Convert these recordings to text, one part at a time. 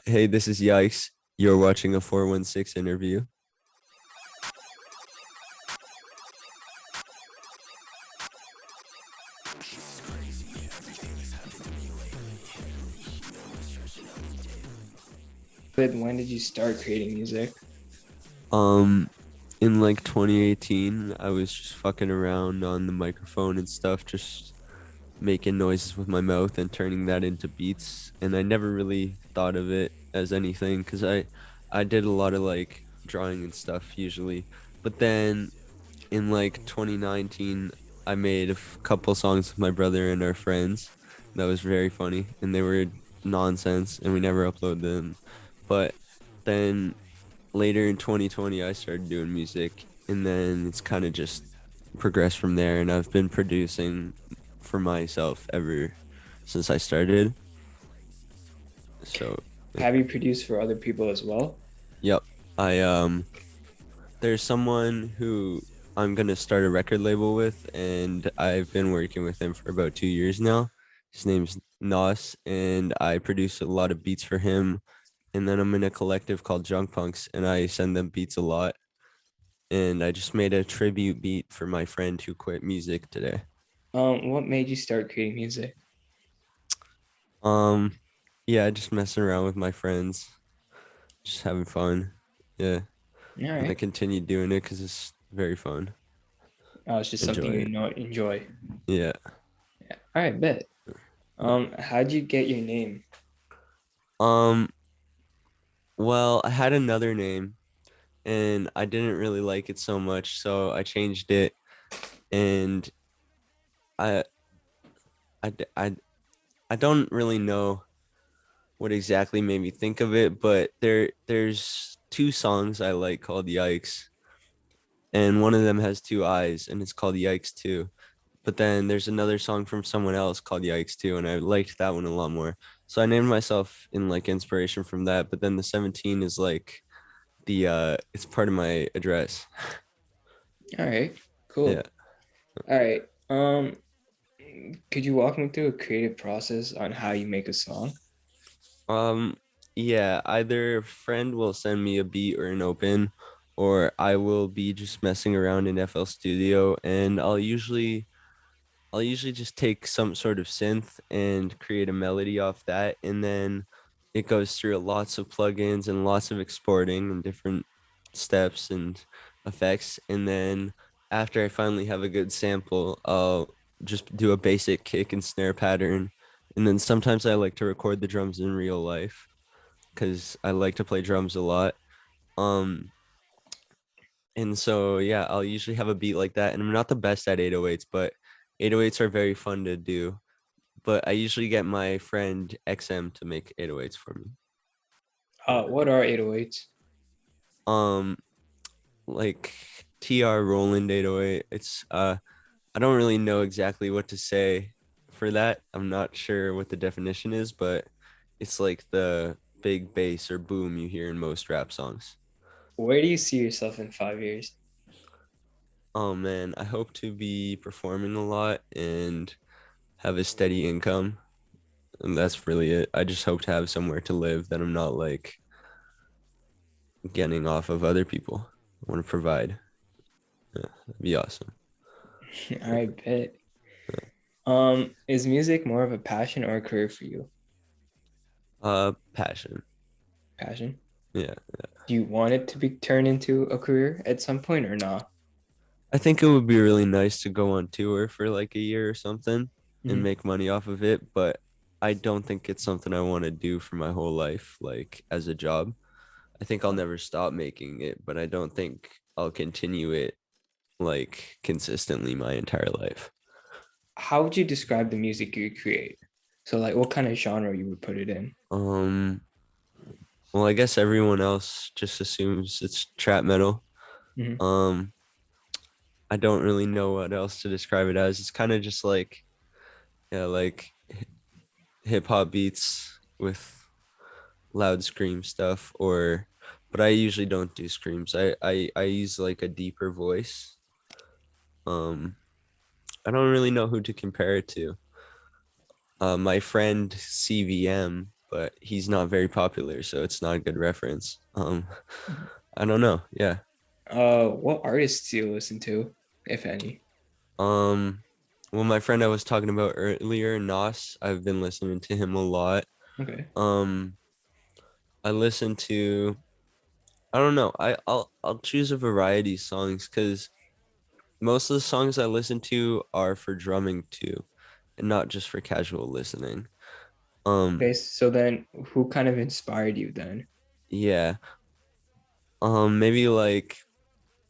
Hey, this is Yikes. You're watching a 416 interview. But when did you start creating music? Um, in like 2018, I was just fucking around on the microphone and stuff, just making noises with my mouth and turning that into beats. And I never really thought of it as anything because I did a lot of like drawing and stuff usually. But then in like 2019, I made a couple songs with my brother and our friends. That was very funny, and they were nonsense, and we never uploaded them. But then later in 2020, I started doing music, and then it's kind of just progressed from there. And I've been producing for myself ever since I started. So, Have you produced for other people as well? yep, I there's someone who I'm gonna start a record label with, and I've been working with him for about 2 years now. His name's Nos, and I produce a lot of beats for him. And then I'm in a collective called Junk Punks, and I send them beats a lot. And I just made a tribute beat for my friend who quit music today. What made you start creating music? Um, yeah, just messing around with my friends, just having fun. Yeah, All and I right. continue doing it because it's very fun. It's just Enjoy something you it. know enjoy. Yeah. Yeah. All right, bet. How'd you get your name? Um, well, I had another name and I didn't really like it so much, so I changed it. And I I d- I don't really know what exactly made me think of it, but there's two songs I like called Yikes, and one of them has two eyes and it's called Yikes 2. But then there's another song from someone else called Yikes 2, and I liked that one a lot more. So I named myself in like inspiration from that, but then the 17 is like the it's part of my address. All right, Yeah. cool. All right. Could you walk me through a creative process on how you make a song? Um, yeah, either a friend will send me a beat or an open, or I will be just messing around in FL Studio, and I'll usually just take some sort of synth and create a melody off that, and then it goes through lots of plugins and lots of exporting and different steps and effects, and then after I finally have a good sample,Ll just do a basic kick and snare pattern, and then sometimes I like to record the drums in real life because I like to play drums a lot. Um, and so yeah, I'll usually have a beat like that. And I'm not the best at 808s, but 808s are very fun to do. But I usually get my friend XM to make 808s for me. What are 808s? Um, like TR Roland 808. I don't really know exactly what to say for that. I'm not sure what the definition is, but it's like the big bass or boom you hear in most rap songs. Where do you see yourself in 5 years? Oh man, I hope to be performing a lot and have a steady income. And that's really it. I just hope to have somewhere to live that I'm not like getting off of other people. I want to provide. Yeah, that'd be awesome. All right, bet. Is music more of a passion or a career for you? Passion. Passion. Yeah. Do you want it to be turned into a career at some point or not? I think it would be really nice to go on tour for like a year or something and Mhm. make money off of it, but I don't think it's something I want to do for my whole life, like as a job. I think I'll never stop making it, but I don't think I'll continue it like consistently my entire life. How would you describe the music you create? So, like, what kind of genre you would put it in? Um, well, I guess everyone else just assumes it's trap metal. Mhm. Um, I don't really know what else to describe it as. It's kind of just like, yeah, like hip hop beats with loud scream stuff, or but I usually don't do screams. I use like a deeper voice. Um, I don't really know who to compare it to. My friend CVM. but he's not very popular, so it's not a good reference. I don't know. Yeah. What artists do you listen to, if any? Um, well, my friend I was talking about earlier, Nas, I've been listening to him a lot. Okay. Um, I listen to, I don't know. I'll choose a variety of songs because most of the songs I listen to are for drumming too, and not just for casual listening. Okay, Um, so then who kind of inspired you then? yeah. Maybe like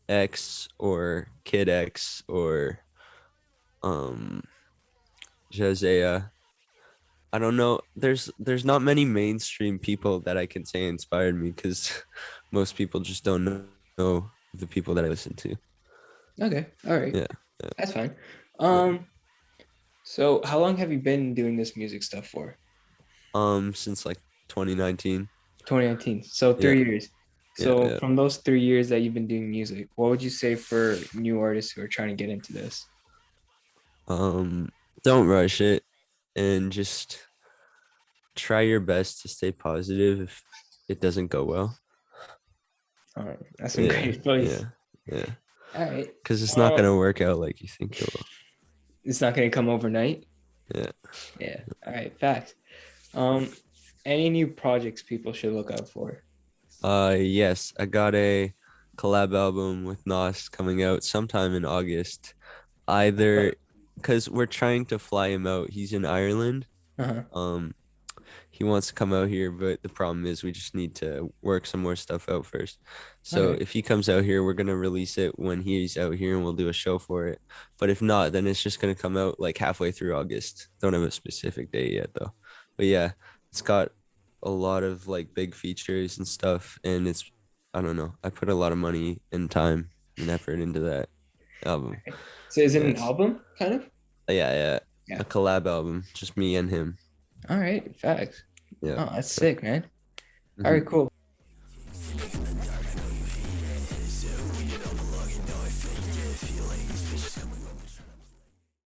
X or Kid X or um Jazea. I don't know. There's not many mainstream people that I can say inspired me because most people just don't know the people that I listen to. Okay, all right. Yeah, yeah, That's fine. yeah. So how long have you been doing this music stuff for? Since like 2019. 2019. So Yeah, 3 years. yeah, So yeah. from those 3 years that you've been doing music, what would you say for new artists who are trying to get into this? Um, don't rush it and just try your best to stay positive if it doesn't go well. That's some Yeah, great advice. yeah, yeah. All right. Because it's not Uh, gonna work out like you think it will. it's not gonna come overnight. Yeah. Yeah. All right. Facts. Um, any new projects people should look out for? Yes, I got a collab album with Nas coming out sometime in August. Either because we're trying to fly him out. He's in Ireland. Uh-huh. Um, he wants to come out here, but the problem is we just need to work some more stuff out first. All So right. if he comes out here, we're gonna release it when he's out here and we'll do a show for it. But if not, then it's just gonna come out like halfway through August. Don't have a specific date yet though. But yeah, it's got a lot of like big features and stuff, and it's I don't know. I put a lot of money and time and effort into that album. So is it an Yes. album, kind of? Yeah, yeah. Yeah. A collab album, just me and him. All right. Facts. Yeah. Oh, that's sick, man. All right, Mhm. cool.